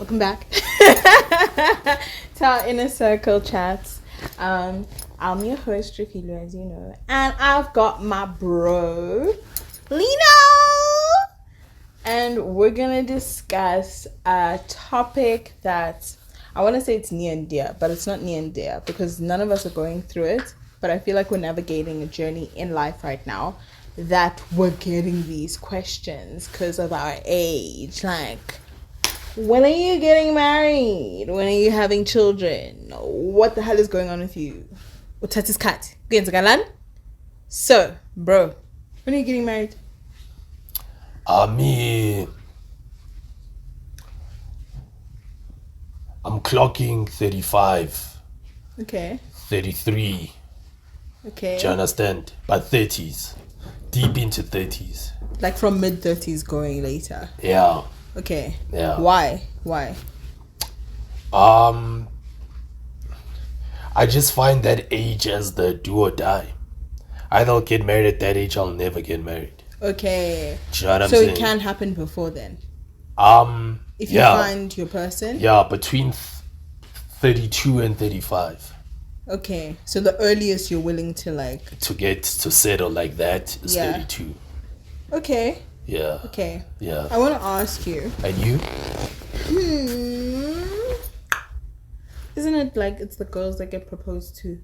Welcome back to our Inner Circle chats. I'm your host, Rafilo, as you know, and I've got my bro, Lino, and we're gonna discuss a topic that I want to say it's near and dear, but it's not near and dear because none of us are going through it. But I feel like we're navigating a journey in life right now that we're getting these questions because of our age, like. When are you getting married? When are you having children? What the hell is going on with you? Uthatha's cut. So, bro, when are you getting married? Me, I'm clocking 35. Okay. 33. Okay. Do you understand? But 30s. Deep into 30s. Like from mid-30s going later. Yeah. Okay. Yeah. Why? I just find that age as the do or die. Either I'll get married at that age, I'll never get married. Okay. Do you know what I'm saying? So it can happen before then? If you find your person? Yeah, between 32 and 35. Okay. So the earliest you're willing to like... To get to settle like that is 32. Okay. Yeah. Okay. Yeah. I want to ask you. And you? Isn't it like it's the girls that get proposed to?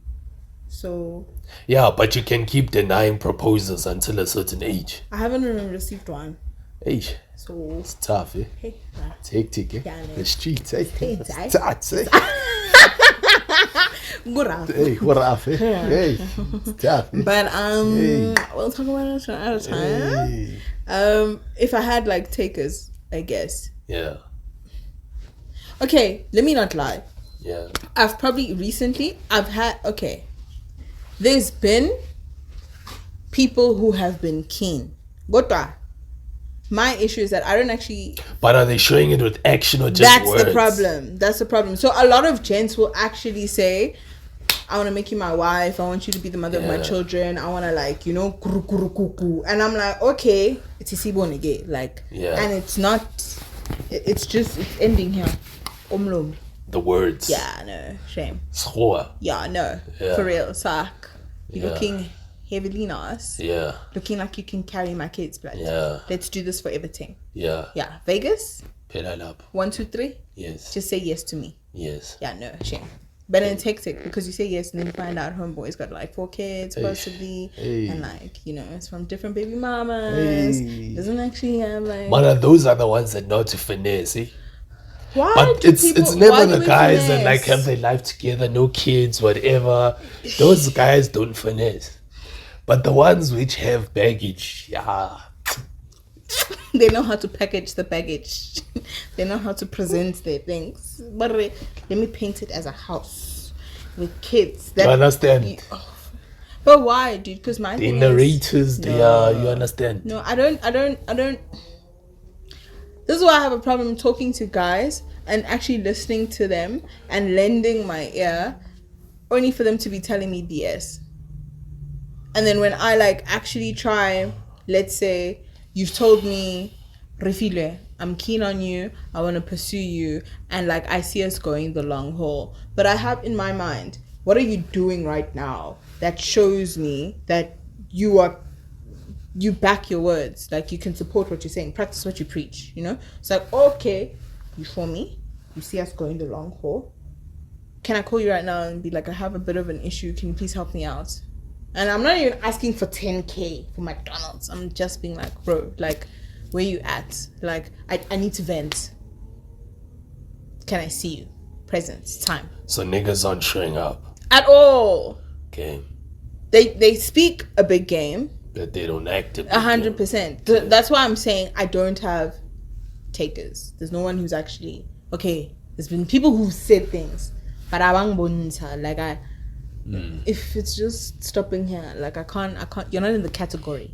So. Yeah, but you can keep denying proposals until a certain age. I haven't even received one. Age. So. It's tough, eh? Hey. It's hectic, eh? Yeah, the streets, eh? It's tough, eh? Good off. Hey, what up, eh? Hey, it's tough, eh? But we'll talk about it another time. Hey. If I had like takers, I guess. Yeah. Okay, let me not lie. Yeah. I've probably recently there's been people who have been keen. Gotwa. My issue is that I don't actually. But are they showing it with action or just words? That's the problem. So a lot of gents will actually say, I want to make you my wife. I want you to be the mother of my children. I want to kuru kuru kuku. And I'm like, okay, it's isibonege. Like, and it's not, it's ending here. Omlom. The words. Yeah, no, shame. Schoa. Yeah, no, for real. Sak, you're looking heavily nice. Yeah. Looking like you can carry my kids' blood. Yeah. Let's do this for everything. Yeah. Yeah. Vegas? Pedal up. 1, 2, 3? Yes. Just say yes to me. Yes. Yeah, no, shame. But then it's hectic because you say yes and then you find out homeboy's got like 4 kids possibly. And like, it's from different baby mamas. Doesn't actually have like... But those are the ones that know to finesse, eh? Why? But it's never the guys that like have their life together, no kids, whatever. Those guys don't finesse. But the ones which have baggage, they know how to package the baggage. They know how to present their things. But let me paint it as a house with kids. That you understand? But why, dude? Because my thing narrators, you understand? No, I don't. This is why I have a problem talking to guys and actually listening to them and lending my ear, only for them to be telling me BS. And then when I like actually try, let's say you've told me, Refile, I'm keen on you, I want to pursue you, and like I see us going the long haul. But I have in my mind, what are you doing right now that shows me that you back your words, like you can support what you're saying, practice what you preach, It's like, okay, you for me, you see us going the long haul. Can I call you right now and be like, I have a bit of an issue, can you please help me out? And I'm not even asking for 10K for McDonald's. I'm just being like, bro, like, where you at? Like, I need to vent. Can I see you? Presence, time. So niggas aren't showing up? At all. Okay. They speak a big game. But they don't act it. 100%. That's why I'm saying I don't have takers. There's no one who's actually... Okay, there's been people who've said things. But like if it's just stopping here, like I can't, you're not in the category.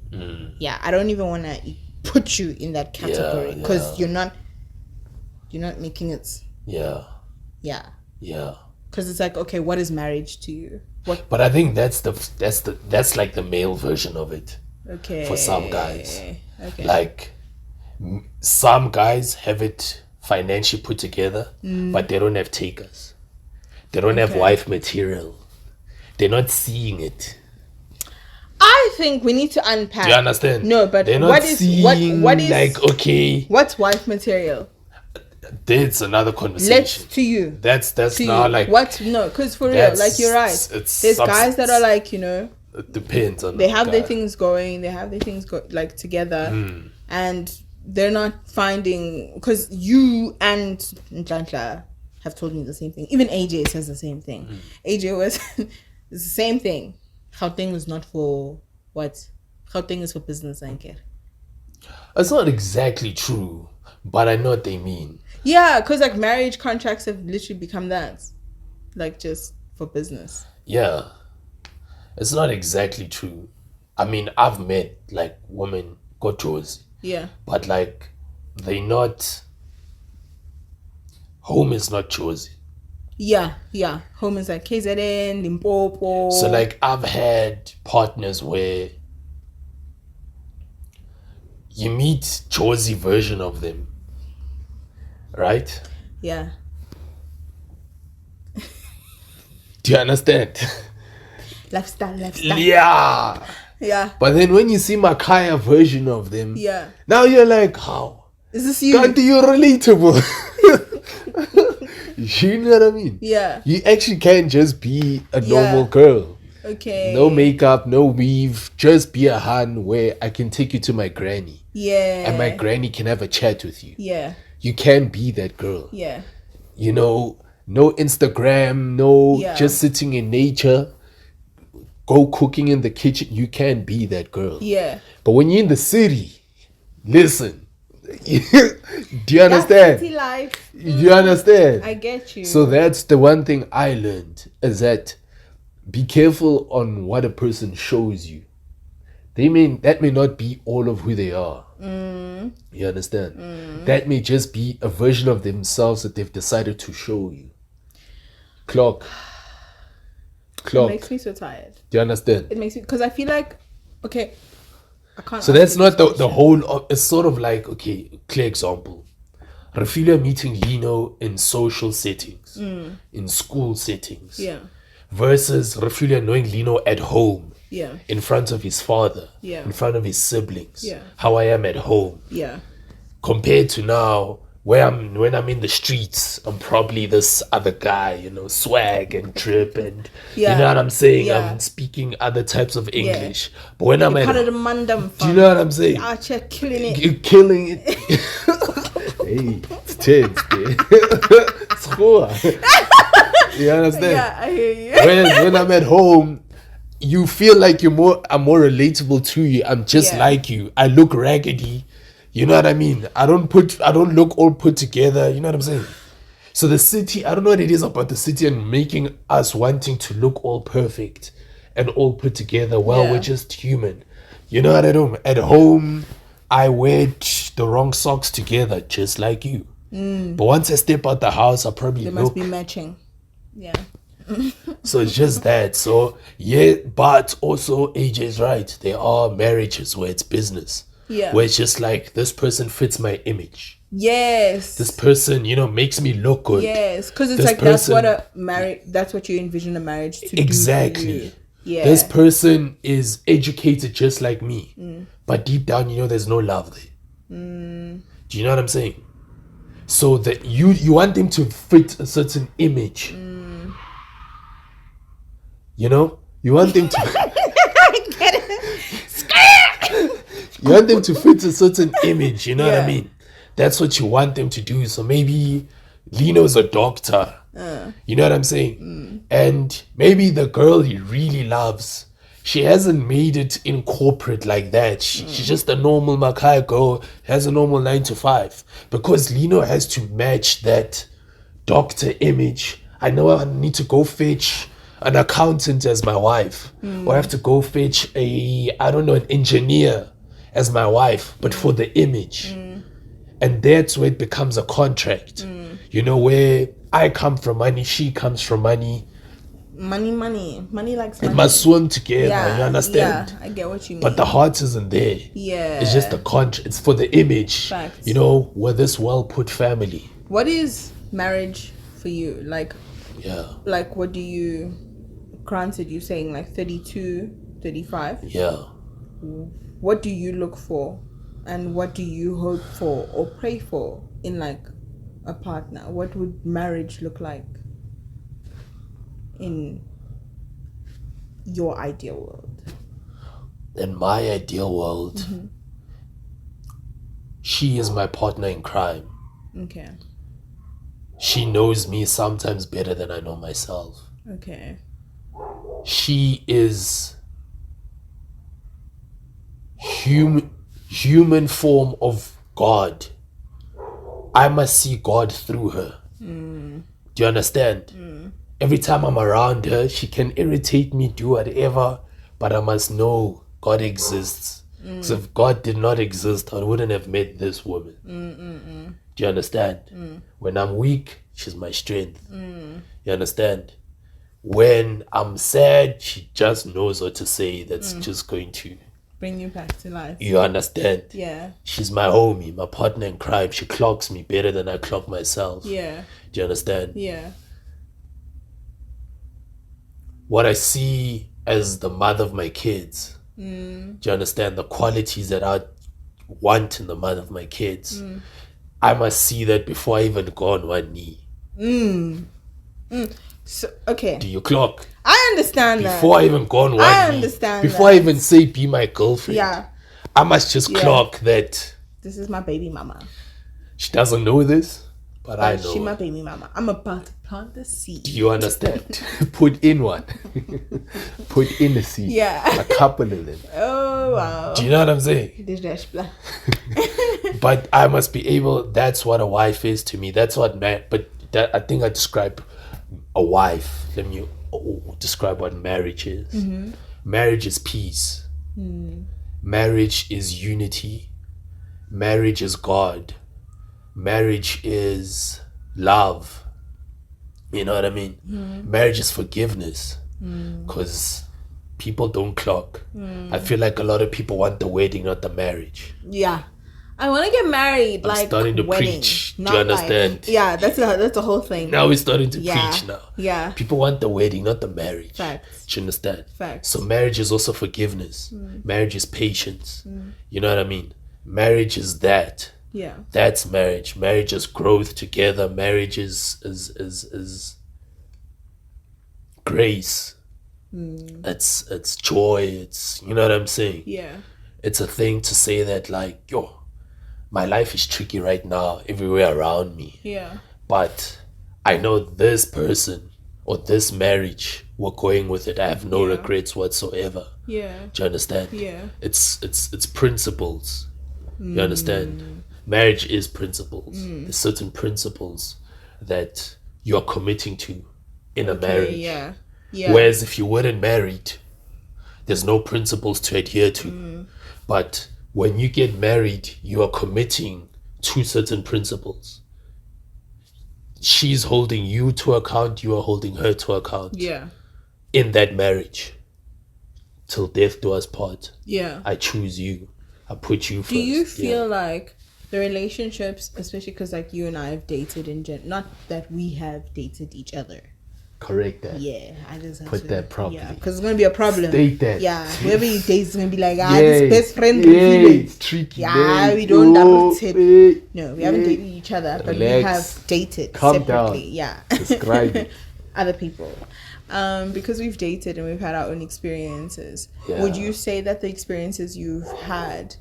Yeah, I don't even want to put you in that category because you're not making it. Yeah. Because it's like, okay, what is marriage to you? But I think that's like the male version of it. Okay. For some guys. Okay. Like some guys have it financially put together, but they don't have takers. They don't have wife material. They're not seeing it. I think we need to unpack. Do you understand? No, but they're not what is like, okay, what's wife material? That's another conversation. That's to now you. like what? No, because for real, like you're right. There's guys that are like, you know, it depends on. They have their things going. They have their things like together, and they're not finding, because you and Ntlantla have told me the same thing. Even AJ says the same thing. AJ was it's the same thing. Gauteng is not for what? Gauteng is for business, I care. It's not exactly true, but I know what they mean. Yeah, because like marriage contracts have literally become that, like just for business. Yeah, it's not exactly true. I mean, I've met like women got Josie. Yeah. But like, they not. Home is not Josie. Yeah. Home is like KZN, Limpopo. So like, I've had partners where you meet Josie version of them, right? Yeah. Do you understand? Lifestyle. Yeah. But then when you see Makaya version of them, now you're like, how? Is this you? Can't you relatable? You know what I mean? Yeah. You actually can't just be a normal girl. Okay. No makeup, no weave. Just be a han where I can take you to my granny. Yeah. And my granny can have a chat with you. Yeah. You can be that girl. Yeah. You know, no Instagram, just sitting in nature. Go cooking in the kitchen. You can be that girl. Yeah. But when you're in the city, listen. Do you understand? City life. Do you understand? I get you. So that's the one thing I learned, is that be careful on what a person shows you. That may not be all of who they are. You understand? That may just be a version of themselves that they've decided to show you. Clock. It makes me so tired. Do you understand? It makes me, because I feel like, okay, I can't. So that's not the whole. It's sort of like, okay, clear example. Rafilia meeting Lino in social settings, in school settings, versus Rafilia knowing Lino at home, in front of his father, in front of his siblings, how I am at home, compared to now, when I'm in the streets, I'm probably this other guy, you know, swag and drip, and you know what I'm saying? I'm speaking other types of English. But when I'm at home, do you know what I'm saying? You're killing it. You're killing it. Hey, it's tense, dude. You understand? Yeah, I hear you. When I'm at home, you feel like I'm more relatable to you. I'm just like you. I look raggedy. You know what I mean? I don't look all put together. You know what I'm saying? So the city, I don't know what it is about the city and making us wanting to look all perfect and all put together. Well, we're just human. You know what I do? At home, I wear the wrong socks together, just like you. But once I step out the house, I probably they must be matching. Yeah. So it's just that. So yeah, but also AJ is right. There are marriages where it's business. Yeah. Where it's just like, this person fits my image. Yes. This person, you know, makes me look good. Yes. Because it's like, that's what you envision a marriage to exactly. do for you. Yeah. This person is educated just like me. But deep down, you know, there's no love there. Do you know what I'm saying? So that you want them to fit a certain image. You know? You want them to I get it. You want them to fit a certain image, you know what I mean? That's what you want them to do. So maybe Lino's a doctor. You know what I'm saying? And maybe the girl he really loves, she hasn't made it in corporate like that. She's just a normal Makai girl, has a normal 9 to 5. Because Lino has to match that doctor image. I know I need to go fetch an accountant as my wife. Or I have to go fetch an engineer as my wife, but for the image. And that's where it becomes a contract. You know, where I come from money, she comes from money. Money likes money. It must swim together, you understand? Yeah, I get what you mean. But the heart isn't there. Yeah. It's just the contract. It's for the image. Facts. You know, we're this well-put family. What is marriage for you? Like, Yeah. what do you, granted you saying like 32, 35, Yeah. what do you look for and what do you hope for or pray for in like a partner? What would marriage look like in your ideal world? In my ideal world, she is my partner in crime. Okay. She knows me sometimes better than I know myself. Okay. She is human form of God. I must see God through her. Do you understand? Every time I'm around her, she can irritate me, do whatever, but I must know God exists. Because if God did not exist, I wouldn't have met this woman. Do you understand? When I'm weak, she's my strength. You understand? When I'm sad, she just knows what to say that's just going to Bring you back to life. You understand? Yeah. She's my homie, my partner in crime. She clocks me better than I clock myself. Yeah. Do you understand? Yeah. What I see as the mother of my kids. Do you understand? The qualities that I want in the mother of my kids. I must see that before I even go on one knee. So, okay. Do you clock? I understand that. Before I even go on one knee. I understand Before that. I even say be my girlfriend. Yeah. I must just clock that. This is my baby mama. She doesn't know this, but I know. She my baby mama. I'm about to plant the seed. Do you understand? Put in one. Put in a seed. Yeah. A couple of them. Oh, wow. Do you know what I'm saying? But I must be able, that's what a wife is to me. That's what I think I describe a wife. Let me describe what marriage is. Marriage is peace. Marriage is unity. Marriage is God. Marriage is love. You know what I mean? Marriage is forgiveness. Because people don't clock. I feel like a lot of people want the wedding, not the marriage. Yeah. I want to get married, I'm starting to preach. Do you understand? Yeah, that's a whole thing. Now we're starting to preach now. Yeah. People want the wedding, not the marriage. Facts. Do you understand? Facts. So marriage is also forgiveness. Marriage is patience. You know what I mean? Marriage is that. Yeah. That's marriage. Marriage is growth together. Marriage is grace. It's joy. It's, you know what I'm saying? Yeah. It's a thing to say that, like, yo, my life is tricky right now everywhere around me. Yeah. But I know this person or this marriage, we're going with it. I have no regrets whatsoever. Yeah. Do you understand? Yeah. It's principles. You understand? Marriage is principles. There's certain principles that you're committing to in a marriage. Yeah. Yeah. Whereas if you weren't married, there's no principles to adhere to. But when you get married, you are committing to certain principles. She's holding you to account, you are holding her to account. Yeah. In that marriage. Till death do us part. Yeah. I choose you. I put you first. Do you feel like the relationships, especially because like you and I have dated not that we have dated each other. Correct that. Yeah, I just have Put to, that properly. Yeah, because it's gonna be a problem. State that. Yeah, whoever you date is gonna be like, this best friend. It's tricky. Yeah, we don't double tip. No, we haven't dated each other, but we have dated separately. Down. Yeah, describe it. Other people. Because we've dated and we've had our own experiences. Yeah. Would you say that the experiences you've had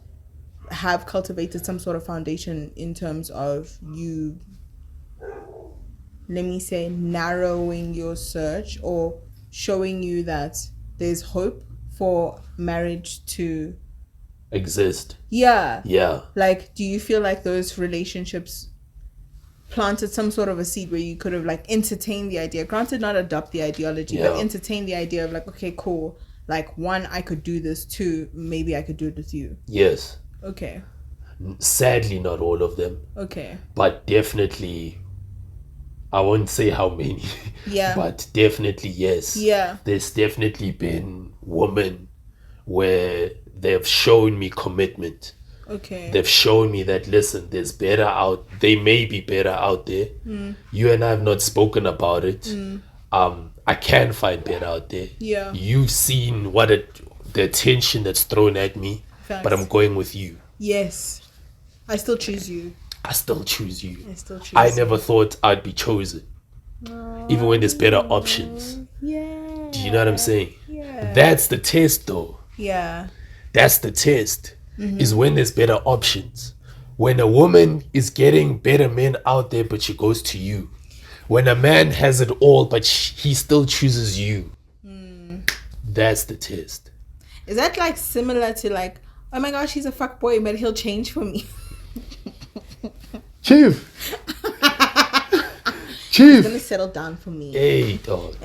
have cultivated some sort of foundation in terms of you, let me say, narrowing your search or showing you that there's hope for marriage to exist? Yeah. Like, do you feel like those relationships planted some sort of a seed where you could have like entertained the idea, granted not adopt the ideology, but entertain the idea of like, okay, cool, like, one, I could do this, two, maybe I could do it with you? Yes. Okay. Sadly, not all of them. Okay. But definitely, I won't say how many. Yeah. But definitely, yes. Yeah. There's definitely been women where they've shown me commitment Okay. They've shown me that, listen, they may be better out there. You and I have not spoken about it. I can find better out there. Yeah. You've seen the attention that's thrown at me, Facts. but I'm going with you. Yes. I still choose you. I still choose you. I still choose I you. never thought I'd be chosen. Even when there's better options. Yeah. Do you know what I'm saying? Yeah. That's the test, though. Yeah. That's the test. Is when there's better options. When a woman is getting better men out there, but she goes to you. When a man has it all, but he still chooses you. That's the test. Is that like similar to like, oh my gosh, he's a fuck boy, but he'll change for me? Chief. He's gonna settle down for me. Hey, dog.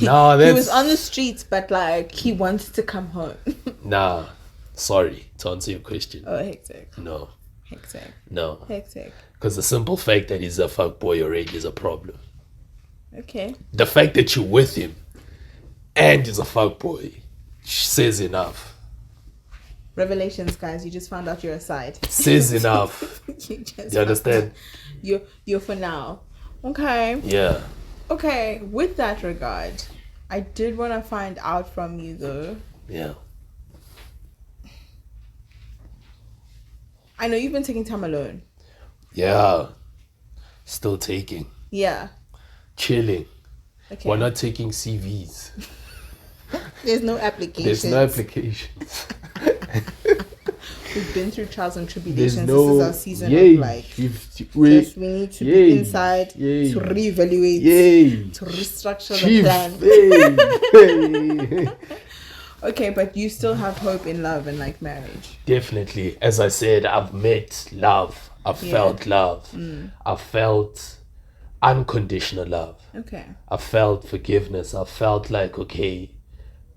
No, that's... He was on the streets, but like he wants to come home. Nah. Sorry to answer your question. Oh, hectic. No. Hectic. No. Hectic. Because the simple fact that he's a fuckboy already is a problem. Okay. The fact that you're with him and he's a fuckboy says enough. Revelations, guys. You just found out you're a side. Says enough. You understand? You're for now. Okay. Yeah. Okay. With that regard, I did want to find out from you though. Yeah. I know you've been taking time alone. Yeah. Still taking. Yeah. Chilling. Okay. We're not taking CVs. There's no applications. There's no applications. We've been through trials and There's tribulations. no... This is our season Yay. of like... Chief, we need to be inside Yay. to reevaluate, Yay. to restructure Chief. the plan. Hey. Okay, but you still have hope in love and like marriage. Definitely. As I said, I've met love. I've felt love. I've felt unconditional love. Okay. I felt forgiveness. I felt like, okay,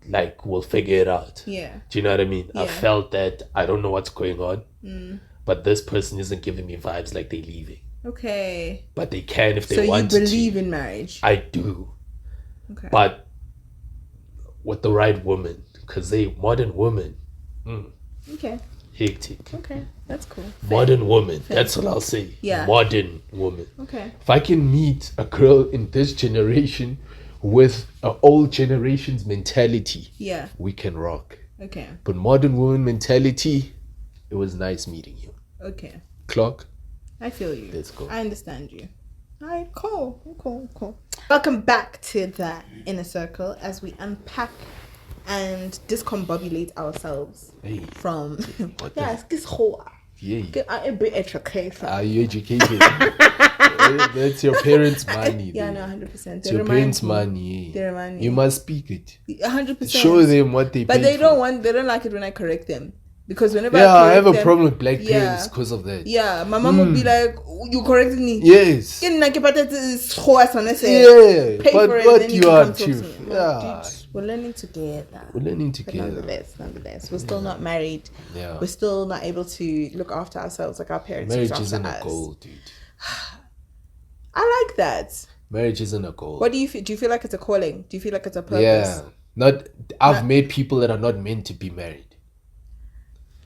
like we'll figure it out. Yeah. Do you know what I mean? Yeah. I felt that I don't know what's going on, but this person isn't giving me vibes like they're leaving. Okay. But they can if they So want you to. believe in marriage? I do. Okay. But with the right woman, because they modern woman. Okay. Hectic. Okay. That's cool. Modern woman. That's what I'll say. Yeah. Modern woman. Okay. If I can meet a girl in this generation with an old generation's mentality, Yeah. we can rock. Okay. But modern woman mentality, it was nice meeting you. Okay. Clock. I feel you. Let's go. I understand you. All right, cool. Welcome back to the Inner Circle as we unpack and discombobulate ourselves Hey. from What yes, this whole Yeah. a bit education. Are you educated? That's your parents' money. Yeah, dude. no, 100%. It's your parents' money. They remind me. You must speak it. 100%. Show them what they But paid they for. they don't like it when I correct them. Because whenever Yeah, I have a correct them- problem with black Yeah. parents because of that. Yeah, my mom would be like, you corrected me. Yes. Yeah, Yeah, but but then you are, come talk to Chief. me. Yeah. Dude, we're learning together. We're learning But together. nonetheless, we're still not married. Yeah. We're still not able to look after ourselves like our parents. Marriage looked after isn't a us. goal, dude. I like that. Marriage isn't a goal. What do you feel? Do you feel like it's a calling? Do you feel like it's a purpose? Yeah. I've met people that are not meant to be married.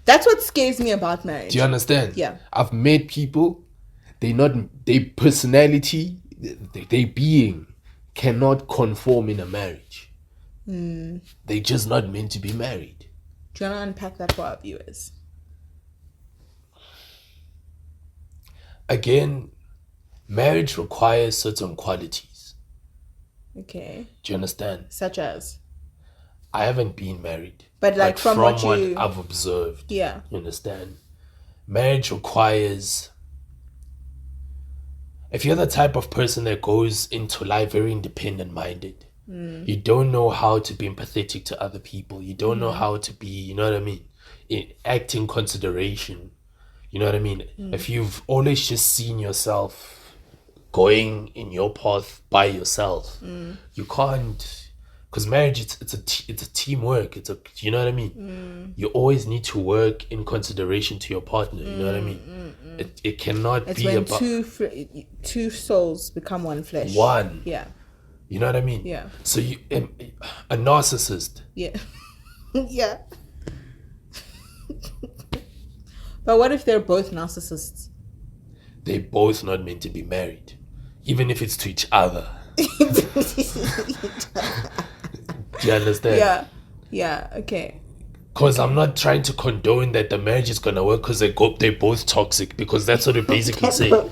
That's what scares me about marriage. Do you understand? Yeah. I've met people, their personality, their being cannot conform in a marriage. They're just not meant to be married. Do you want to unpack that for our viewers? Again, marriage requires certain qualities. Okay. Do you understand? Such as? I haven't been married. But like from what you... I've observed. Yeah. You understand? Marriage requires... If you're the type of person that goes into life very independent-minded, you don't know how to be empathetic to other people. You don't know how to be, you know what I mean? Act in consideration. You know what I mean? If you've always just seen yourself going in your path by yourself, you can't... Because marriage, it's a teamwork. You know what I mean? You always need to work in consideration to your partner. You know what I mean? It cannot It's be when about two souls become one flesh. one. Yeah. You know what I mean? Yeah. So a narcissist. Yeah. Yeah. But what if they're both narcissists? They're both not meant to be married, even if it's to each other. Do you understand? Yeah, okay. Because I'm not trying to condone that the marriage is gonna work because they're both toxic, because that's what we're basically saying.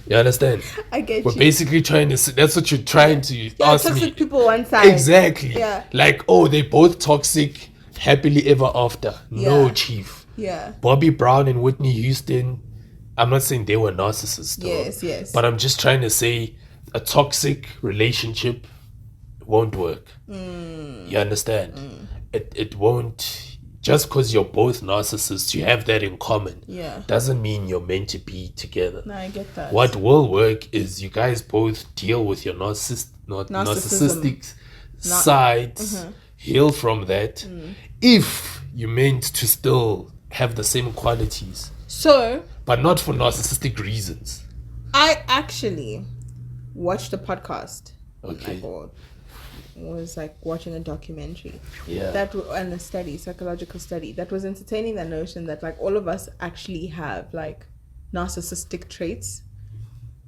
You understand? I get We're you. basically trying to. That's what you're trying to ask me. Toxic people one side. Exactly. Yeah. Like, oh, they're both toxic, happily ever after. No, Yeah. chief. Yeah. Bobby Brown and Whitney Houston. I'm not saying they were narcissists, though. Yes. But I'm just trying to say a toxic relationship won't work. You understand? It won't. Just because you're both narcissists, you have that in common. Yeah. Doesn't mean you're meant to be together. No, I get that. What will work is you guys both deal with your narcissistic sides, heal from that. If you're meant to still have the same qualities, So, but not for narcissistic reasons. I actually watched a podcast. Okay. Was like watching a documentary. Yeah. And a study, psychological study, that was entertaining the notion that like all of us actually have like narcissistic traits.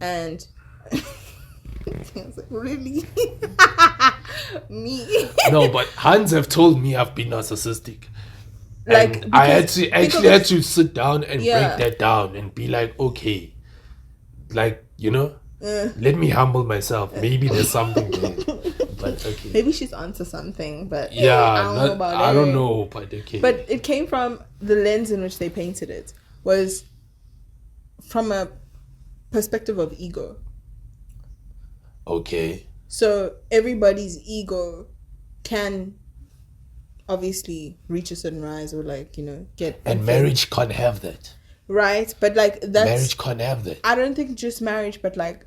And I was like, really? Me? No, but Hans have told me I've been narcissistic. Like, and I had because- to sit down and Yeah. break that down and be like, okay, like, let me humble myself. Maybe there's something there. But okay. Maybe she's onto something, but Yeah, I don't know about I it. don't know, but okay. But it came from the lens in which they painted it, was from a perspective of ego. Okay. So everybody's ego can obviously reach a certain rise, or like, get... And marriage can't have that. Right? But like that's... Marriage can't have that. I don't think just marriage, but like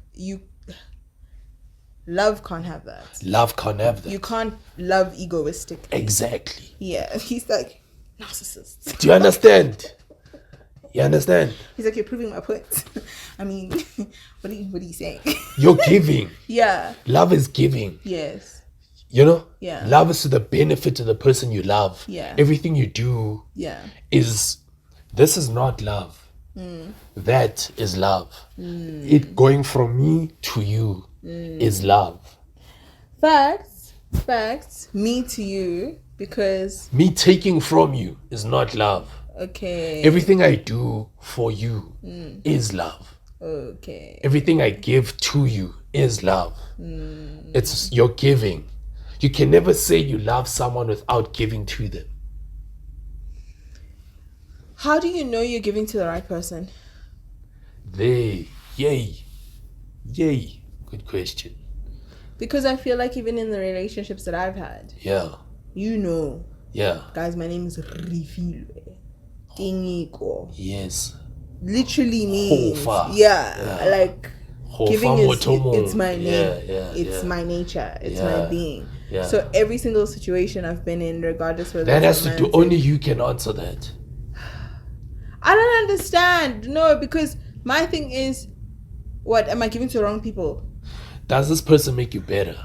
love can't have that. Love can't have that. You can't love egoistic. Exactly. Yeah. He's like, narcissist. Do you understand? You understand? He's like, you're proving my point. I mean, what are you saying? You're giving. Yeah. Love is giving. Yes. Yeah. Love is to the benefit of the person you love. Yeah. Everything you do this is not love. That is love. It going from me to you is love. Facts. Me to you, because... Me taking from you is not love. Okay. Everything I do for you is love. Okay. Everything I give to you is love. It's your giving. You can never say you love someone without giving to them. How do you know you're giving to the right person? Yay. Good question. Because I feel like even in the relationships that I've had, Yeah. Guys, my name is Rifilwe Tingiko. Yes. Literally means, Hofa. like giving is it's my name. It's my nature. It's my being. Yeah. So every single situation I've been in, regardless whether That it's has to do, only you can answer that. I don't understand. No, because my thing is, what am I giving to the wrong people? Does this person make you better?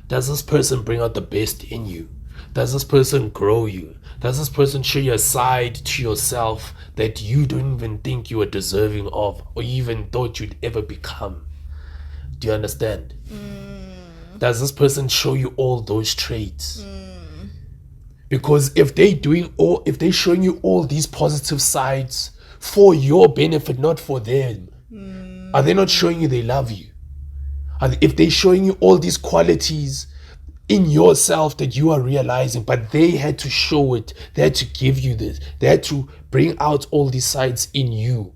Does this person bring out the best in you? Does this person grow you? Does this person show you a side to yourself that you don't even think you were deserving of, or even thought you'd ever become? Do you understand? Does this person show you all those traits? Because if they're showing you all these positive sides for your benefit, not for them, are they not showing you they love you? If they're showing you all these qualities in yourself that you are realizing, but they had to show it, they had to give you this, they had to bring out all these sides in you,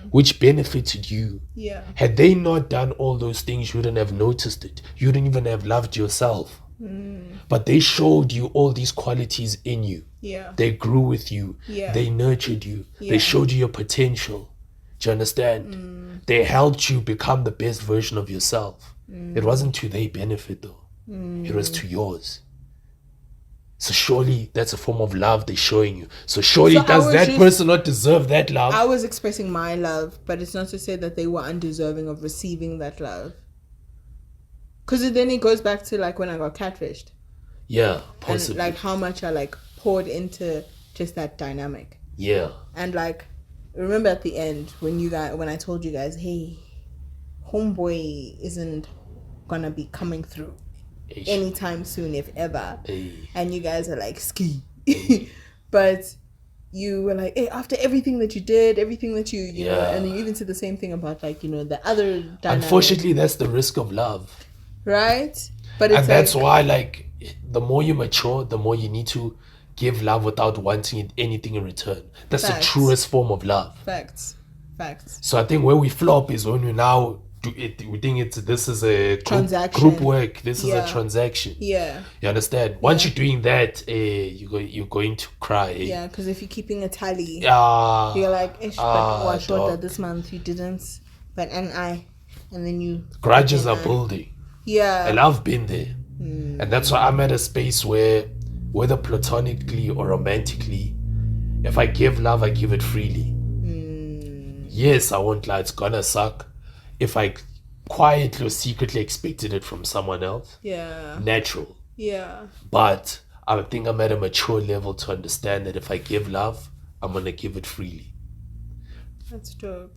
which benefited you. Yeah. Had they not done all those things, you wouldn't have noticed it. You wouldn't even have loved yourself. But they showed you all these qualities in you. Yeah. They grew with you. Yeah. They nurtured you. Yeah. They showed you your potential. Do you understand? They helped you become the best version of yourself. It wasn't to their benefit though. It was to yours. So surely that's a form of love they're showing you. So surely does that person not deserve that love? I was expressing my love, but it's not to say that they were undeserving of receiving that love. Because then it goes back to like when I got catfished. Yeah, possibly. And like how much I like poured into just that dynamic. Yeah. And like, remember at the end when I told you guys, hey, homeboy isn't gonna be coming through Ish. anytime soon, if ever. Hey. And you guys are like, ski. But you were like, hey, after everything that you did, everything that you know, Yeah. and you even said the same thing about like, you know, the other dynamic, Unfortunately, that's the risk of love. right? But it's And that's like, why, like, the more you mature, the more you need to give love without wanting anything in return. That's Facts. the truest form of love. facts. So I think where we flop is when we now do it. We think this is a Transaction. group work. This is Yeah. a transaction. Yeah. You understand? Once you're doing that, you're going to cry. Yeah, because if you're keeping a tally, Ah, you're like, ish, but what short dog. this month you didn't, but and then you Grudges and are building. Yeah. And I've been there. And that's why I'm at a space where, whether platonically or romantically, if I give love, I give it freely. Yes, I won't lie, it's gonna suck if I quietly or secretly expected it from someone else. Yeah. Natural. Yeah. But I think I'm at a mature level to understand that if I give love, I'm gonna give it freely. That's dope.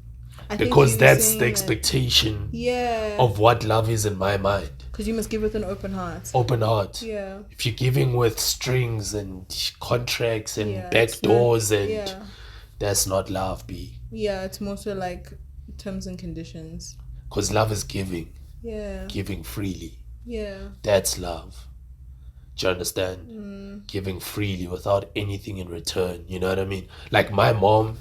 I think Because you were that's saying the that- expectation Yeah. of what love is in my mind. Because you must give with an open heart. Open heart. Yeah. If you're giving with strings and contracts and Yeah, back it's not- doors, and Yeah. that's not love, B. Yeah, it's more so like terms and conditions. Because love is giving Yeah. freely. Yeah. That's love. Do you understand? Giving freely without anything in return. You know what I mean? Like my mom,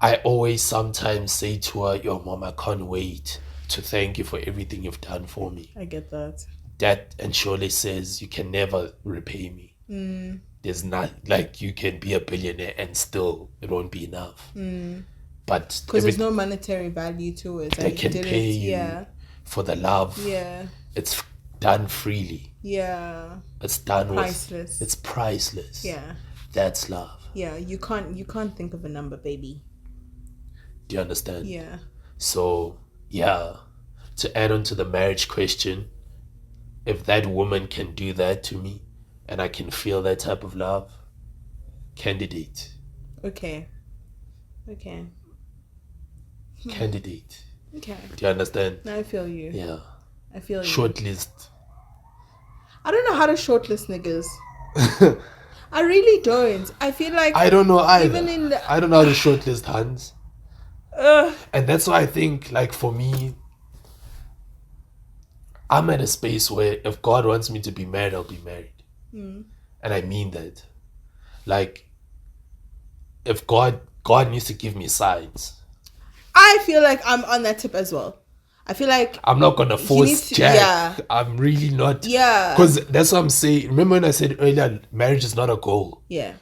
I always sometimes say to her, yo, mom, I can't wait to thank you for everything you've done for me. I get that. That and surely says you can never repay me. There's not, like, you can be a billionaire and still it won't be enough. But Because there's no monetary value to it. they Like, can did pay it, you Yeah. for the love. Yeah. It's done freely. Yeah. It's done Priceless. with. It's priceless. Yeah. That's love. Yeah. You can't think of a number, baby. Do you understand? Yeah. So, yeah, to add on to the marriage question, if that woman can do that to me and I can feel that type of love, candidate. Okay. Okay. Candidate. Okay. Do you understand? Now I feel you. Yeah. I feel you. Shortlist. I don't know how to shortlist niggas. I really don't. I feel like I don't know either. Even in the- I don't know how to shortlist Hans. And that's why I think, like, for me, I'm at a space where if God wants me to be married, I'll be married. And I mean that. Like, if God needs to give me signs, I feel like I'm on that tip as well. I feel like I'm not gonna needs force to- Jack. yeah. I'm really not. Yeah. Because that's what I'm saying. Remember when I said earlier, marriage is not a goal. yeah.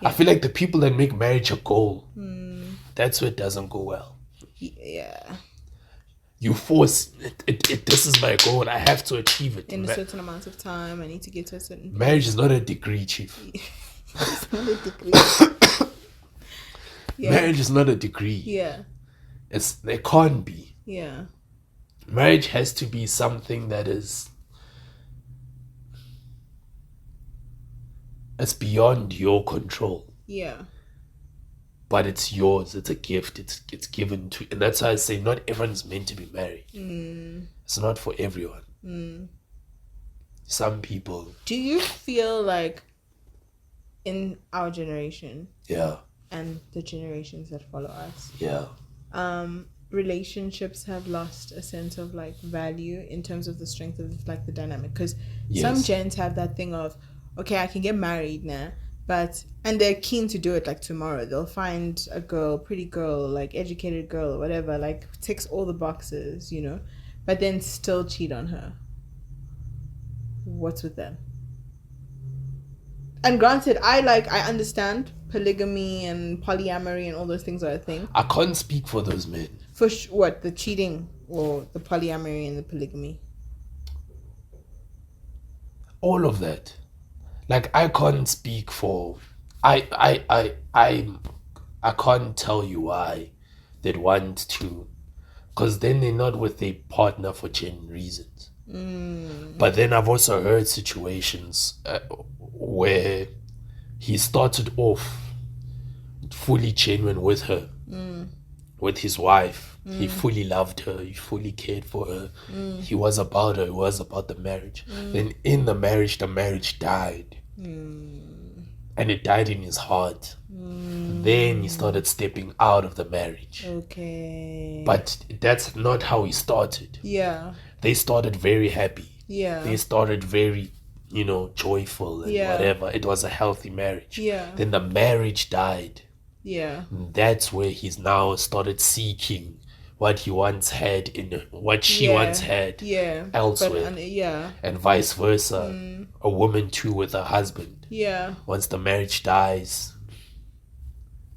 I feel like the people that make marriage a goal, that's where it doesn't go well. Yeah. You force it. This is my goal. I have to achieve it. In a certain amount of time, I need to get to a certain Marriage is not a degree, chief. It's not a degree. Yeah. Marriage is not a degree. Yeah. It can't be. Yeah. Marriage has to be something that is, it's beyond your control, Yeah. but it's yours. It's a gift. It's given to, and that's why I say not everyone's meant to be married. It's not for everyone. Some people, Do you feel like in our generation yeah, and the generations that follow us, yeah, relationships have lost a sense of like value in terms of the strength of like the dynamic? Because Yes. some gents have that thing of, okay, I can get married now, and they're keen to do it like tomorrow. They'll find a girl, pretty girl, like educated girl or whatever, like ticks all the boxes, you know, but then still cheat on her. What's with them? And granted, I understand polygamy and polyamory and all those things are a thing. I can't speak for those men. For what, the cheating or the polyamory and the polygamy? All of that. Like, I can't speak for, I can't tell you why they'd want to, because then they're not with their partner for genuine reasons. But then I've also heard situations where he started off fully genuine with her, with his wife. He fully loved her. He fully cared for her. He was about her. He was about the marriage. Then in the marriage died. And it died in his heart. Then he started stepping out of the marriage. Okay. But that's not how he started. Yeah. They started very happy. Yeah. They started very, joyful and whatever. It was a healthy marriage. Yeah. Then the marriage died. Yeah. That's where he's now started seeking what he once had what she once had elsewhere. But, and vice versa. A woman too with a husband. Yeah. Once the marriage dies,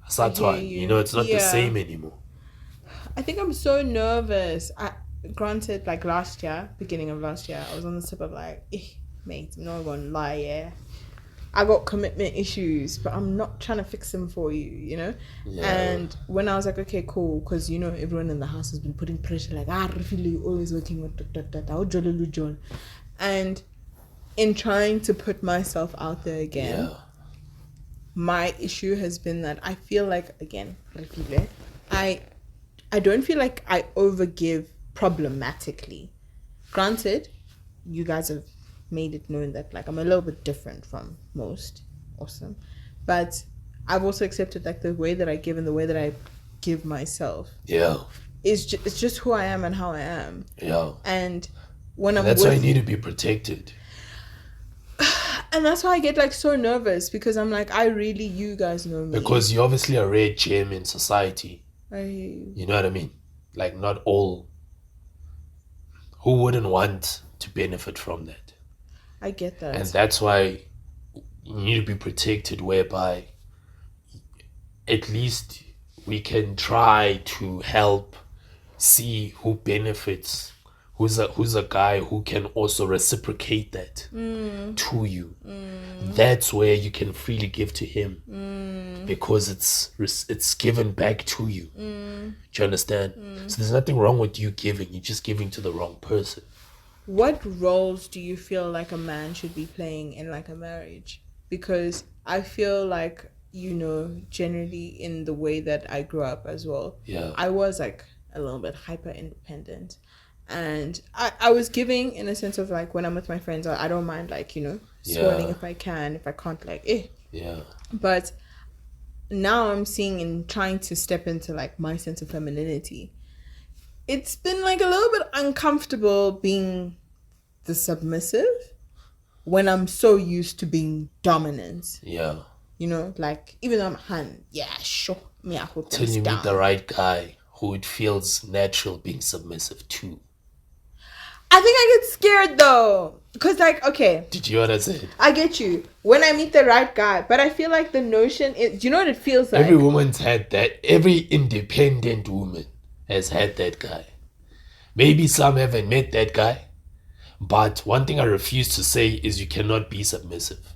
it's not the same anymore. I think I'm so nervous. Granted, like beginning of last year, I was on the tip of like, mate, I'm not gonna lie, yeah. I got commitment issues, but I'm not trying to fix them for you, Yeah. And when I was like, okay, cool, because, everyone in the house has been putting pressure, like, Rafili, you're always working with that. And in trying to put myself out there again, my issue has been that I feel like, again, Rafili, I don't feel like I overgive problematically. Granted, you guys have made it known that like I'm a little bit different from most. Awesome. But I've also accepted like the way that I give and the way that I give myself. Yeah. It's just who I am and how I am. Yeah. And when I'm that's why you need to be protected. And that's why I get like so nervous because I'm like, you guys know me. Because you're obviously a rare gem in society. You know what I mean? Like not all. Who wouldn't want to benefit from that? I get that. And that's why you need to be protected, whereby at least we can try to help see who benefits, who's a guy who can also reciprocate that to you. That's where you can freely give to him because it's given back to you. Do you understand? So there's nothing wrong with you giving. You're just giving to the wrong person. What roles do you feel like a man should be playing in like a marriage? Because I feel like, generally in the way that I grew up as well, I was like a little bit hyper independent. And I was giving in a sense of like when I'm with my friends, I don't mind like, spoiling if I can, if I can't like, Yeah. But now I'm seeing and trying to step into like my sense of femininity. It's been like a little bit uncomfortable being the submissive when I'm so used to being dominant. Yeah. Like even though I'm Han, sure. Me, I hope till you meet the right guy who it feels natural being submissive to. I think I get scared though. Because like, okay. Did you what I said? I get you. When I meet the right guy. But I feel like the notion is, do you know what it feels like? Every woman's had that. Every independent woman has had that guy. Maybe some haven't met that guy. But one thing I refuse to say is you cannot be submissive.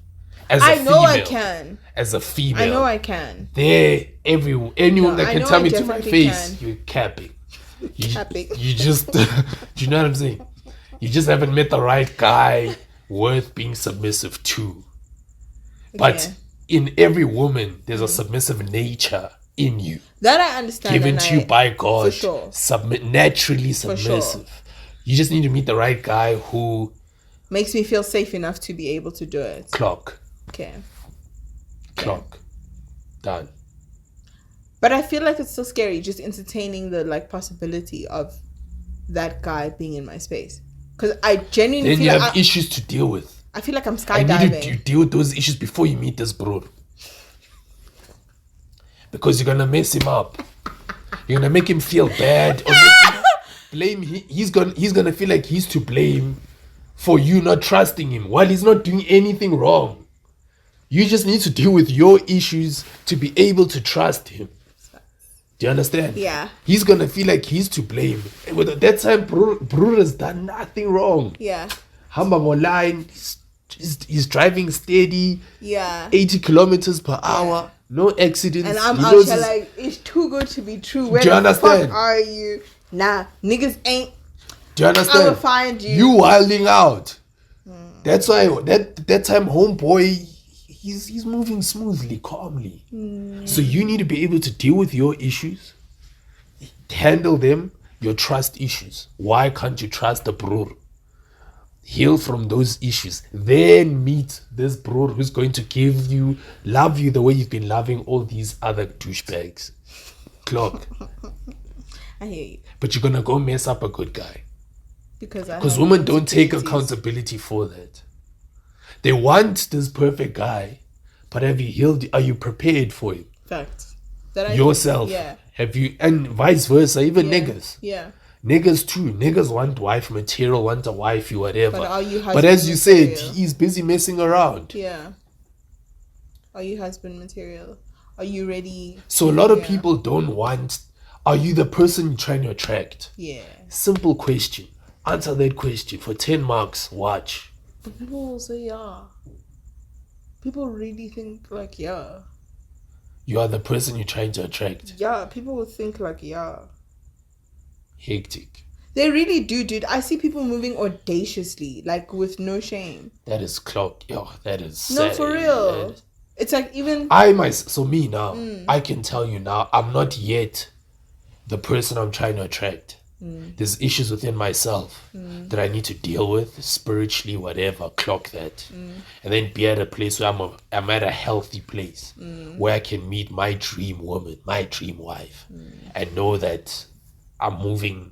I know I can. As a female. I know I can. Anyone that can tell me to my face, you're capping. You just, do you know what I'm saying? You just haven't met the right guy worth being submissive to. But in every woman, there's a submissive nature in you. That I understand. Given to you by God. For sure. Naturally submissive. Sure. You just need to meet the right guy who makes me feel safe enough to be able to do it. Clock. Okay. Clock. Done. But I feel like it's still scary just entertaining the like possibility of that guy being in my space. Because I genuinely then feel you like have issues to deal with. I feel like I'm skydiving. I need to deal with those issues before you meet this bro. Because you're gonna mess him up. You're gonna make him feel bad. Or blame him. He's gonna feel like he's to blame for you not trusting him while he's not doing anything wrong. You just need to deal with your issues to be able to trust him. Do you understand? Yeah. He's gonna feel like he's to blame. And at that time, Bro has done nothing wrong. Yeah. Hamba line, he's driving steady. Yeah. 80 kilometers per hour. No accidents. And I'm out here like, it's too good to be true. Where the fuck are you? Nah, niggas ain't. Do you understand? I will find you. You wilding out. That's why that time homeboy, he's moving smoothly, calmly. So you need to be able to deal with your issues, handle them, your trust issues. Why can't you trust the bror? Heal from those issues, then meet this bror who's going to love you the way you've been loving all these other douchebags. Clock. I hear you. But you're gonna go mess up a good guy. Because women don't take accountability for that. They want this perfect guy, but have you healed? Are you prepared for him? Fact. Yourself. Yeah. Have you, and vice versa, even niggas. Yeah. Niggas too. Niggas want wife material, want a wifey, whatever. But are you husband But as you material? said, he's busy messing around. Yeah. Are you husband material? Are you ready? So a lot of people don't want, are you the person you're trying to attract? Yeah. Simple question. Answer that question for 10 marks. Watch. But people will say yeah. People really think like yeah. You are the person you're trying to attract. Yeah, people will think like yeah. Hectic. They really do, dude. I see people moving audaciously, like with no shame. That is clock. Yo, that is No, sad. for real. It's like even Me now, I can tell you now, I'm not yet the person I'm trying to attract. There's issues within myself that I need to deal with spiritually, whatever. Clock that, and then be at a place where I'm at a healthy place where I can meet my dream woman, my dream wife, and know that I'm moving.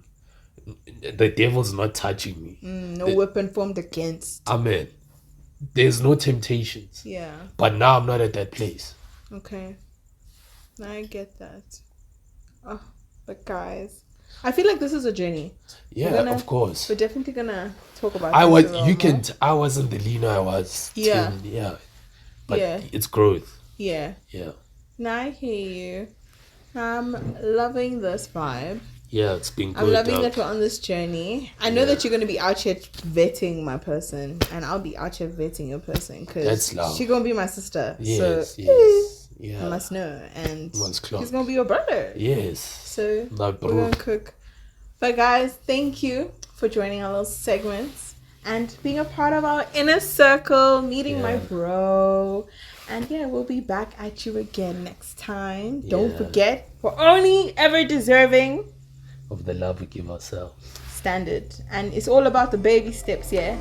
The devil's not touching me. no weapon formed against. Amen. There's no temptations. Yeah. But now I'm not at that place. Okay. I get that. Oh, but guys, I feel like this is a journey. Yeah, of course. We're definitely gonna talk about. I I wasn't the Lino I was. Yeah. 10, yeah. But it's growth. Yeah. Yeah. Now I hear you. I'm loving this vibe. Yeah, it's been good. I'm loving that we're on this journey. I know that you're going to be out here vetting my person, and I'll be out here vetting your person because she's going to be my sister. Yes, so, yes. Yeah. I must know. And He's going to be your brother. Yes. So, we're going to cook. But, guys, thank you for joining our little segments and being a part of our inner circle, meeting my bro. And yeah, we'll be back at you again next time. Don't forget, we're only ever deserving of the love we give ourselves. Standard. And it's all about the baby steps, yeah?